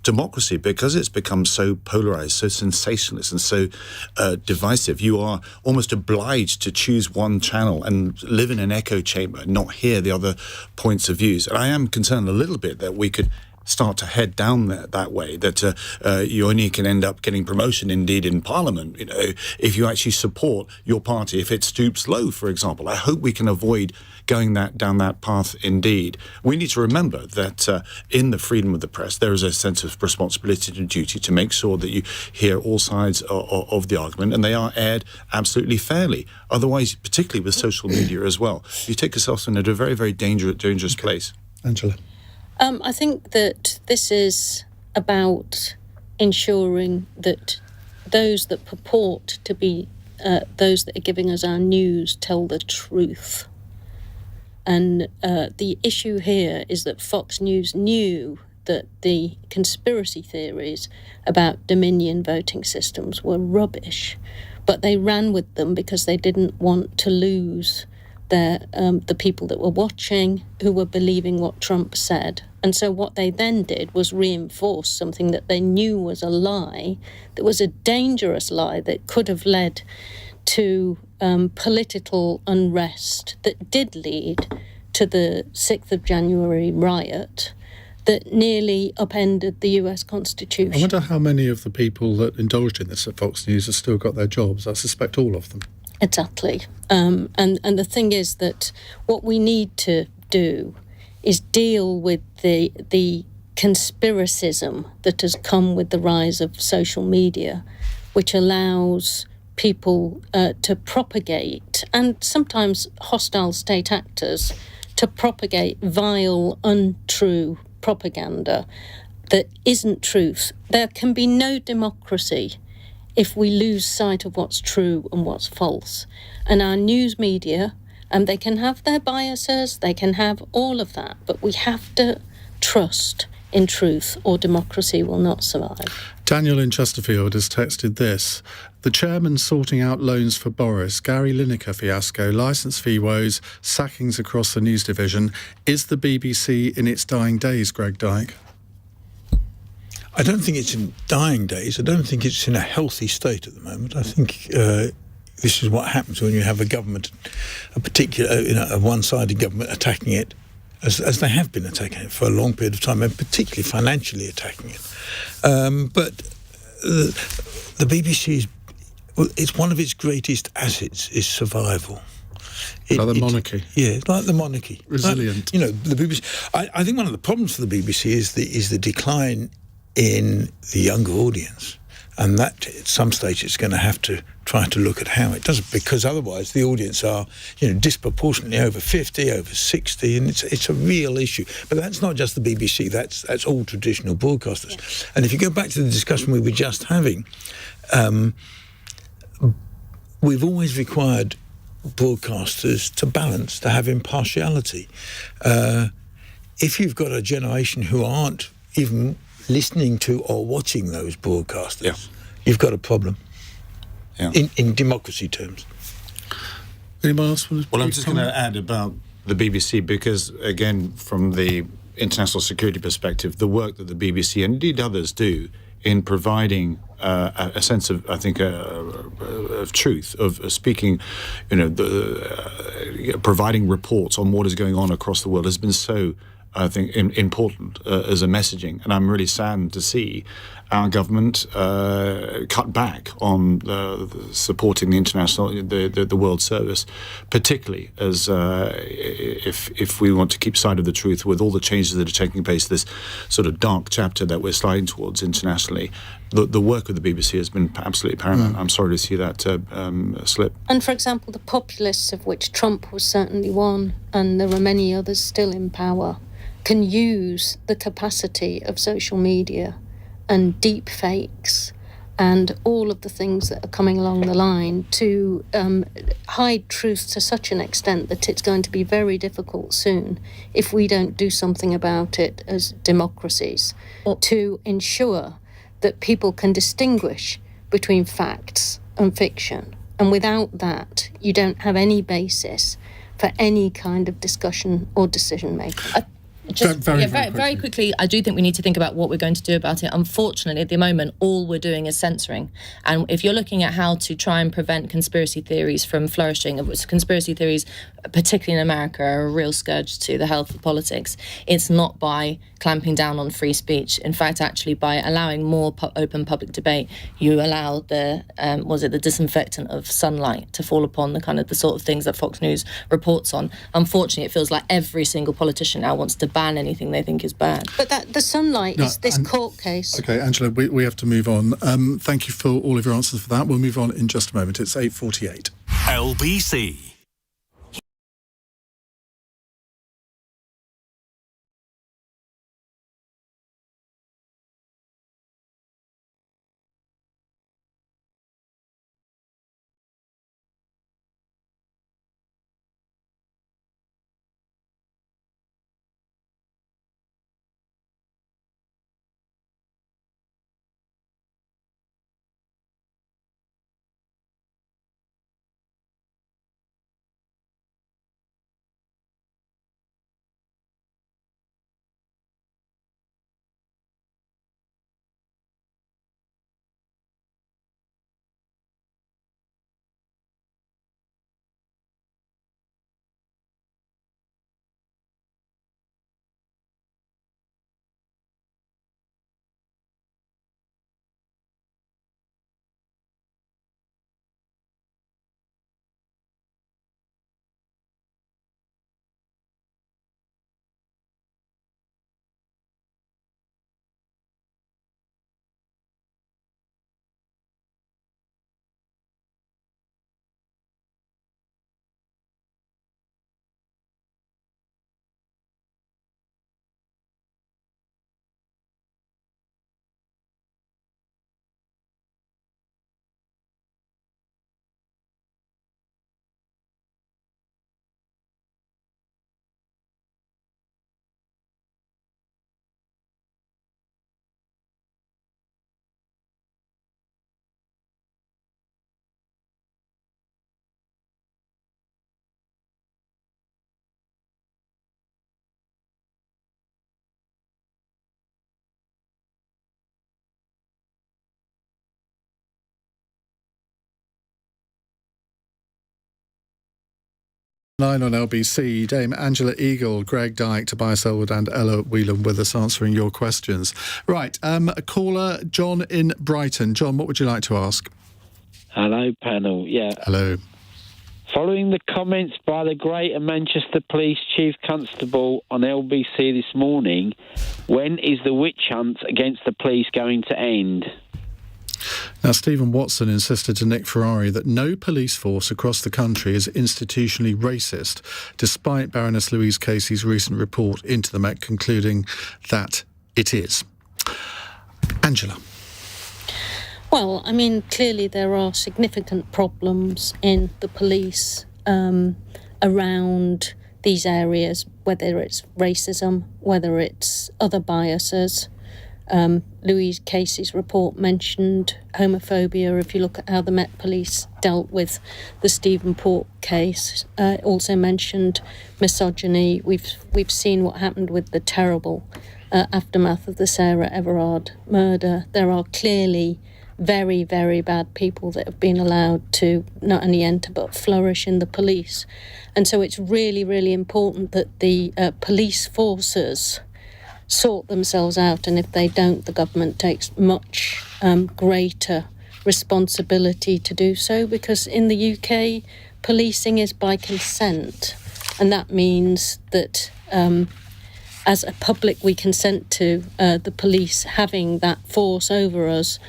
democracy, because it's become so polarized, so sensationalist and so divisive, you are almost obliged to choose one channel and live in an echo chamber, not hear the other points of views. And I am concerned a little bit that we could start to head down that way, that you only can end up getting promotion, indeed, in Parliament, if you actually support your party, if it stoops low, for example. I hope we can avoid going down that path, indeed. We need to remember that in the freedom of the press, there is a sense of responsibility and duty to make sure that you hear all sides of the argument, and they are aired absolutely fairly. Otherwise, particularly with social media as well, you take yourself into a very, very dangerous place. Angela? I think that this is about ensuring that those that purport to be those that are giving us our news tell the truth. And the issue here is that Fox News knew that the conspiracy theories about Dominion voting systems were rubbish, but they ran with them because they didn't want to lose the people that were watching, who were believing what Trump said. And so what they then did was reinforce something that they knew was a lie, that was a dangerous lie that could have led to political unrest, that did lead to the 6th of January riot that nearly upended the US Constitution. I wonder how many of the people that indulged in this at Fox News have still got their jobs. I suspect all of them. Exactly. And the thing is that what we need to do is deal with the conspiracism that has come with the rise of social media, which allows people to propagate, and sometimes hostile state actors, to propagate vile, untrue propaganda that isn't truth. There can be no democracy if we lose sight of what's true and what's false. And our news media, they can have their biases, they can have all of that, but we have to trust in truth or democracy will not survive. Daniel in Chesterfield has texted this. The chairman sorting out loans for Boris, Gary Lineker fiasco, licence fee woes, sackings across the news division. Is the BBC in its dying days, Greg Dyke? I don't think it's in dying days. I don't think it's in a healthy state at the moment. I think this is what happens when you have a government, a particular, a one-sided government attacking it, as they have been attacking it for a long period of time, and particularly financially attacking it. But the BBC it's one of its greatest assets is survival. Like the monarchy. Yeah, it's like the monarchy. Resilient. The BBC. I think one of the problems for the BBC is the decline in the younger audience, and that at some stage it's going to have to try to look at how it does it, because otherwise the audience are disproportionately over 50, over 60, and it's a real issue. But that's not just the BBC, that's all traditional broadcasters. Yeah. And if you go back to the discussion we were just having, we've always required broadcasters to balance, to have impartiality. If you've got a generation who aren't even listening to or watching those broadcasters, you've got a problem. Yeah. In democracy terms. Anyone else? Well, I'm just going to add about the BBC because, again, from the international security perspective, the work that the BBC and indeed others do in providing a sense of, I think, of truth, of speaking, providing reports on what is going on across the world has been so, I think, important as a messaging. And I'm really saddened to see our government cut back on supporting the international, the world service, particularly as if we want to keep sight of the truth with all the changes that are taking place, this sort of dark chapter that we're sliding towards internationally. The work of the BBC has been absolutely paramount. I'm sorry to see that slip. And for example, the populists, of which Trump was certainly one, and there are many others still in power, can use the capacity of social media and deep fakes and all of the things that are coming along the line to hide truth to such an extent that it's going to be very difficult soon, if we don't do something about it as democracies, to ensure that people can distinguish between facts and fiction. And without that, you don't have any basis for any kind of discussion or decision making. Very quickly, I do think we need to think about what we're going to do about it. Unfortunately, at the moment, all we're doing is censoring. And if you're looking at how to try and prevent conspiracy theories from flourishing, conspiracy theories, particularly in America, are a real scourge to the health of politics. It's not by clamping down on free speech. In fact, actually, by allowing more open public debate, you allow the disinfectant of sunlight to fall upon the sort of things that Fox News reports on. Unfortunately, it feels like every single politician now wants to ban anything they think is bad. But the sunlight is this court case. Okay, Angela, we have to move on. Thank you for all of your answers for that. We'll move on in just a moment. It's 8:48. LBC. Nine on LBC, Dame Angela Eagle, Greg Dyke, Tobias Ellwood and Ella Whelan with us answering your questions. Right, a caller, John in Brighton. John, what would you like to ask? Hello, panel. Yeah. Hello. Following the comments by the Greater Manchester Police Chief Constable on LBC this morning, when is the witch hunt against the police going to end? Now, Stephen Watson insisted to Nick Ferrari that no police force across the country is institutionally racist, despite Baroness Louise Casey's recent report into the Met concluding that it is. Angela. Well, I mean, clearly there are significant problems in the police around these areas, whether it's racism, whether it's other biases. Louise Casey's report mentioned homophobia. If you look at how the Met Police dealt with the Stephen Port case, it also mentioned misogyny. We've seen what happened with the terrible aftermath of the Sarah Everard murder. There are clearly very, very bad people that have been allowed to not only enter but flourish in the police. And so it's really, really important that the police forces sort themselves out, and if they don't, the government takes much greater responsibility to do so, because in the UK, policing is by consent, and that means that as a public we consent to the police having that force over us,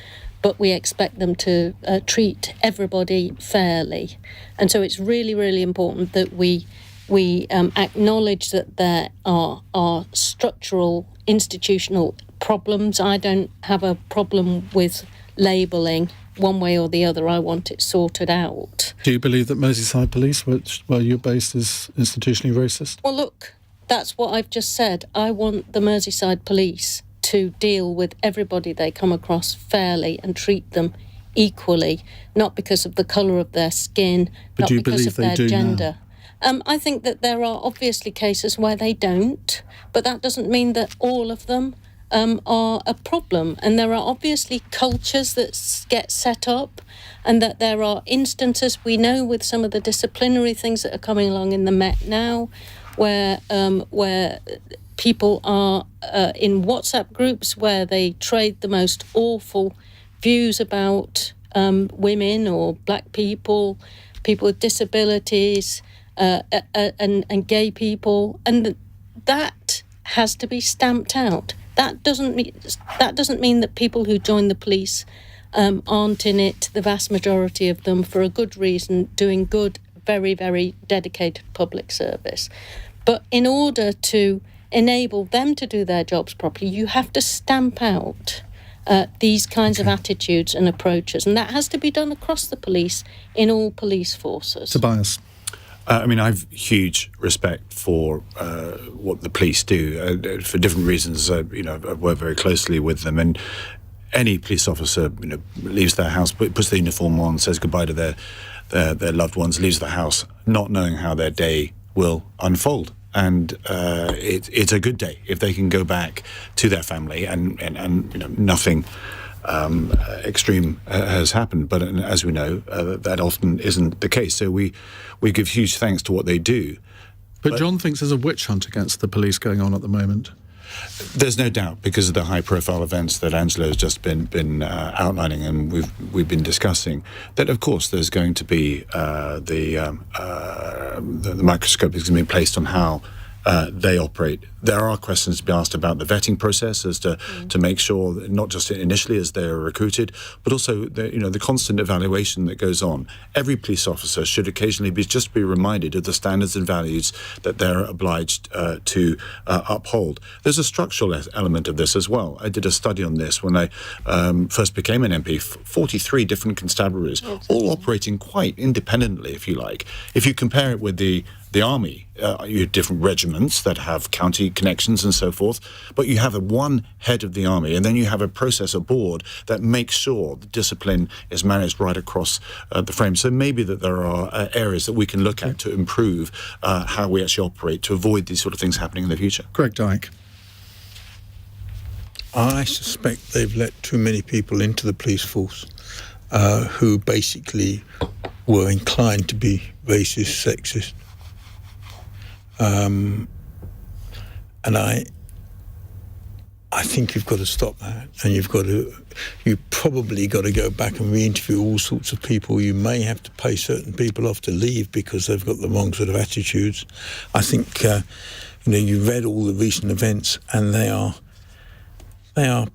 but we expect them to treat everybody fairly. And so it's really, really important that we acknowledge that there are structural, institutional problems. I don't have a problem with labelling one way or the other. I want it sorted out. Do you believe that Merseyside Police, where you're based, is institutionally racist? Well, look, that's what I've just said. I want the Merseyside Police to deal with everybody they come across fairly and treat them equally, not because of the colour of their skin, not because of their gender. I think that there are obviously cases where they don't, but that doesn't mean that all of them are a problem. And there are obviously cultures that get set up, and that there are instances, we know with some of the disciplinary things that are coming along in the Met now, where people are in WhatsApp groups where they trade the most awful views about women or black people, people with disabilities, and gay people, and that has to be stamped out. That doesn't mean that people who join the police aren't in it, the vast majority of them, for a good reason, doing good, very, very dedicated public service. But in order to enable them to do their jobs properly, you have to stamp out these kinds of attitudes and approaches, and that has to be done across the police, in all police forces. Tobias. I mean, I've huge respect for what the police do for different reasons. I've worked very closely with them, and any police officer, leaves their house, puts the uniform on, says goodbye to their loved ones, leaves the house, not knowing how their day will unfold. And it's a good day if they can go back to their family and nothing extreme has happened. But as we know, that often isn't the case. So we give huge thanks to what they do. But John thinks there's a witch hunt against the police going on at the moment. There's no doubt, because of the high-profile events that Angela has just been outlining, and we've been discussing, that of course there's going to be the microscope is going to be placed on how they operate. There are questions to be asked about the vetting process as to make sure that not just initially as they're recruited, but also the constant evaluation that goes on. Every police officer should occasionally be reminded of the standards and values that they're obliged to uphold. There's a structural element of this as well. I did a study on this when I first became an MP. 43 different constabularies, all operating quite independently, if you like. If you compare it with the army, you have different regiments that have county connections and so forth, but you have one head of the army, and then you have a process aboard that makes sure the discipline is managed right across the frame. So maybe that there are areas that we can look at to improve how we actually operate to avoid these sort of things happening in the future. Greg Dyke. I suspect they've let too many people into the police force who basically were inclined to be racist, sexist. And I think you've got to stop that, and you've probably got to go back and re-interview all sorts of people. You may have to pay certain people off to leave because they've got the wrong sort of attitudes. I think you read all the recent events, and they are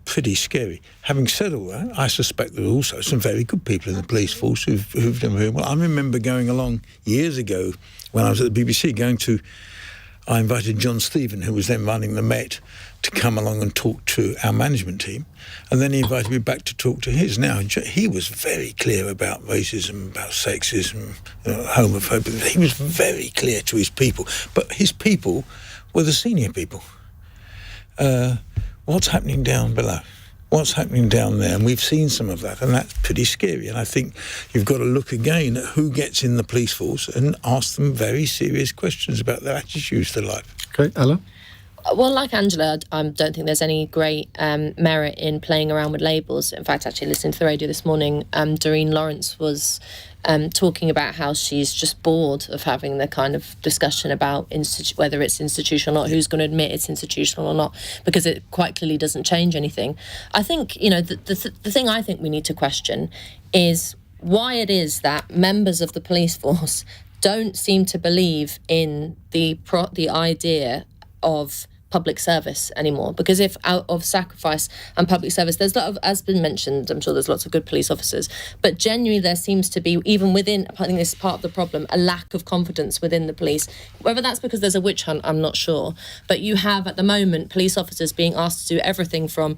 pretty scary. Having said all that, I suspect there are also some very good people in the police force who've done very well. I remember going along years ago when I was at the BBC, I invited John Stephen, who was then running the Met, to come along and talk to our management team, and then he invited me back to talk to his. Now, he was very clear about racism, about sexism, homophobia. He was very clear to his people, but his people were the senior people. What's happening down below? What's happening down there? And we've seen some of that, and that's pretty scary. And I think you've got to look again at who gets in the police force and ask them very serious questions about their attitudes to life. Okay, Ella? Well, like Angela, I don't think there's any great merit in playing around with labels. In fact, actually listening to the radio this morning, Doreen Lawrence was talking about how she's just bored of having the kind of discussion about whether it's institutional or not, who's going to admit it's institutional or not, because it quite clearly doesn't change anything. I think, the thing I think we need to question is why it is that members of the police force don't seem to believe in the idea of public service anymore, because if out of sacrifice and public service, there's a lot of, as been mentioned, I'm sure there's lots of good police officers, but genuinely there seems to be, even within, I think this is part of the problem, a lack of confidence within the police. Whether that's because there's a witch hunt, I'm not sure, but you have at the moment police officers being asked to do everything from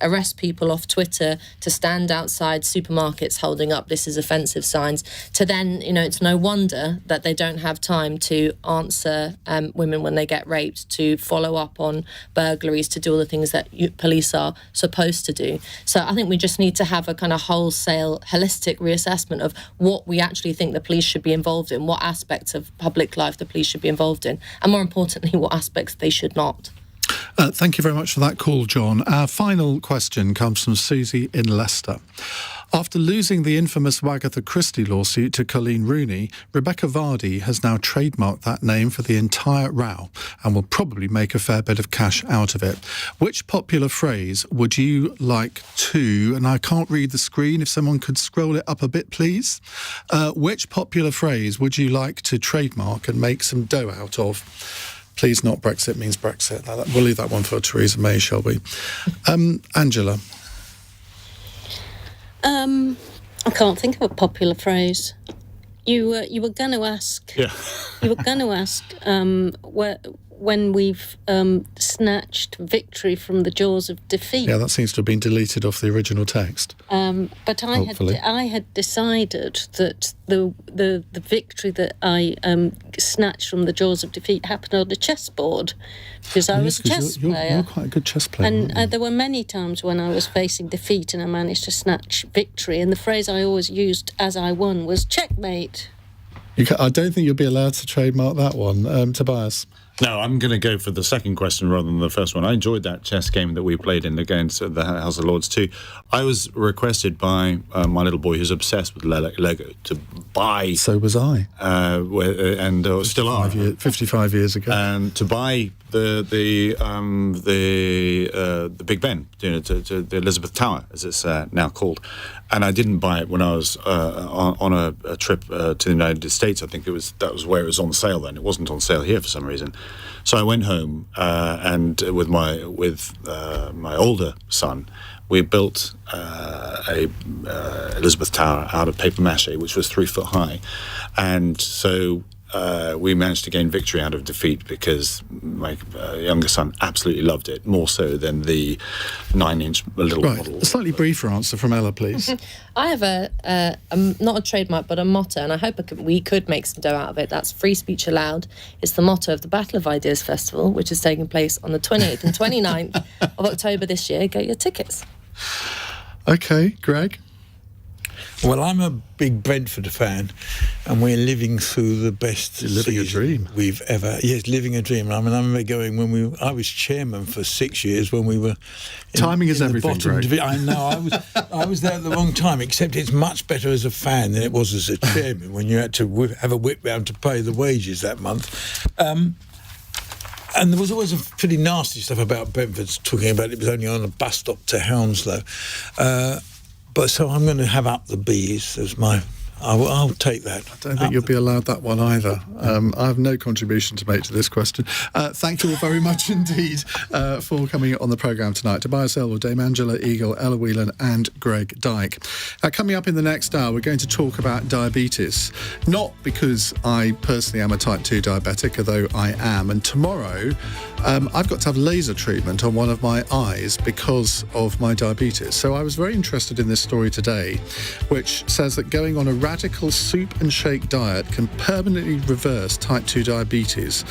arrest people off Twitter, to stand outside supermarkets holding up "this is offensive" signs, to then, it's no wonder that they don't have time to answer women when they get raped, to follow follow up on burglaries, to do all the things that police are supposed to do. So I think we just need to have a kind of wholesale, holistic reassessment of what we actually think the police should be involved in, what aspects of public life the police should be involved in, and more importantly, what aspects they should not. Thank you very much for that call, John. Our final question comes from Susie in Leicester. After losing the infamous Wagatha Christie lawsuit to Colleen Rooney, Rebecca Vardy has now trademarked that name for the entire row and will probably make a fair bit of cash out of it. Which popular phrase would you like to, and I can't read the screen, if someone could scroll it up a bit, please. Which popular phrase would you like to trademark and make some dough out of? Please not Brexit means Brexit. Now, we'll leave that one for Theresa May, shall we? Angela? I can't think of a popular phrase. You were going to ask. Yeah. You were going to ask when we've snatched victory from the jaws of defeat. Yeah, that seems to have been deleted off the original text. But I had decided that the victory that I snatched from the jaws of defeat happened on the chessboard, because I was a chess player. You're quite a good chess player. And there were many times when I was facing defeat and I managed to snatch victory. And the phrase I always used as I won was checkmate. I don't think you'll be allowed to trademark that one. Tobias? No, I'm going to go for the second question rather than the first one. I enjoyed that chess game that we played in against the House of Lords too. I was requested by my little boy, who's obsessed with Lego, to buy. So was I. And still are. 55 years ago. And to buy the Big Ben, to the Elizabeth Tower, as it's now called. And I didn't buy it when I was on a trip to the United States. I think that was where it was on sale then. It wasn't on sale here for some reason. So I went home and with my older son, we built a Elizabeth Tower out of paper mache, which was 3 foot high, and so. We managed to gain victory out of defeat because my younger son absolutely loved it, more so than the 9-inch little model. A slightly briefer answer from Ella, please. I have not a trademark, but a motto, and I hope we could make some dough out of it. That's free speech allowed. It's the motto of the Battle of Ideas Festival, which is taking place on the 28th and 29th of October this year. Get your tickets. OK, Greg? Well, I'm a big Brentford fan, and we're living through the best living a dream we've ever. Yes, living a dream. I mean, I remember going I was chairman for 6 years when we were. Timing is everything, Greg. I know. I was there at the wrong time. Except it's much better as a fan than it was as a chairman when you had to have a whip round to pay the wages that month. And there was always a pretty nasty stuff about Brentford, talking about it was only on a bus stop to Hounslow. But so I'm going to have up the bees as my... I'll take that. I don't think you'll be allowed that one either. I have no contribution to make to this question. Thank you all very much indeed for coming on the programme tonight. Tobias Ellwood, Dame Angela Eagle, Ella Whelan and Greg Dyke. Coming up in the next hour, we're going to talk about diabetes. Not because I personally am a type 2 diabetic, although I am. And tomorrow, I've got to have laser treatment on one of my eyes because of my diabetes. So I was very interested in this story today, which says that going on a radical soup and shake diet can permanently reverse type 2 diabetes.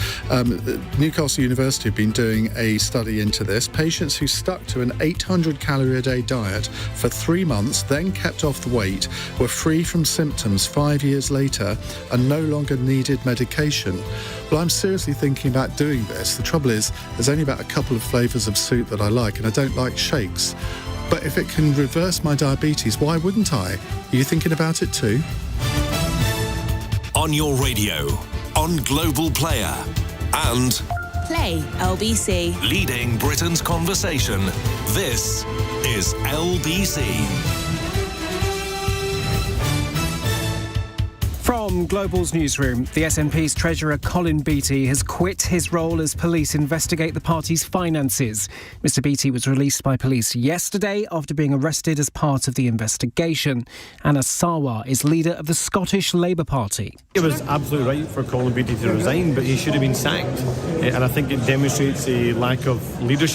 Newcastle University have been doing a study into this. Patients who stuck to an 800 calorie a day diet for 3 months, then kept off the weight, were free from symptoms 5 years later and no longer needed medication. Well, I'm seriously thinking about doing this. The trouble is, there's only about a couple of flavours of soup that I like, and I don't like shakes. But if it can reverse my diabetes, why wouldn't I? Are you thinking about it too? On your radio, on Global Player, and Play LBC. leading Britain's conversation, this is LBC. From Global's newsroom, the SNP's Treasurer Colin Beattie has quit his role as police investigate the party's finances. Mr Beattie was released by police yesterday after being arrested as part of the investigation. Anna Sarwar is leader of the Scottish Labour Party. It was absolutely right for Colin Beattie to resign, but he should have been sacked. And I think it demonstrates a lack of leadership.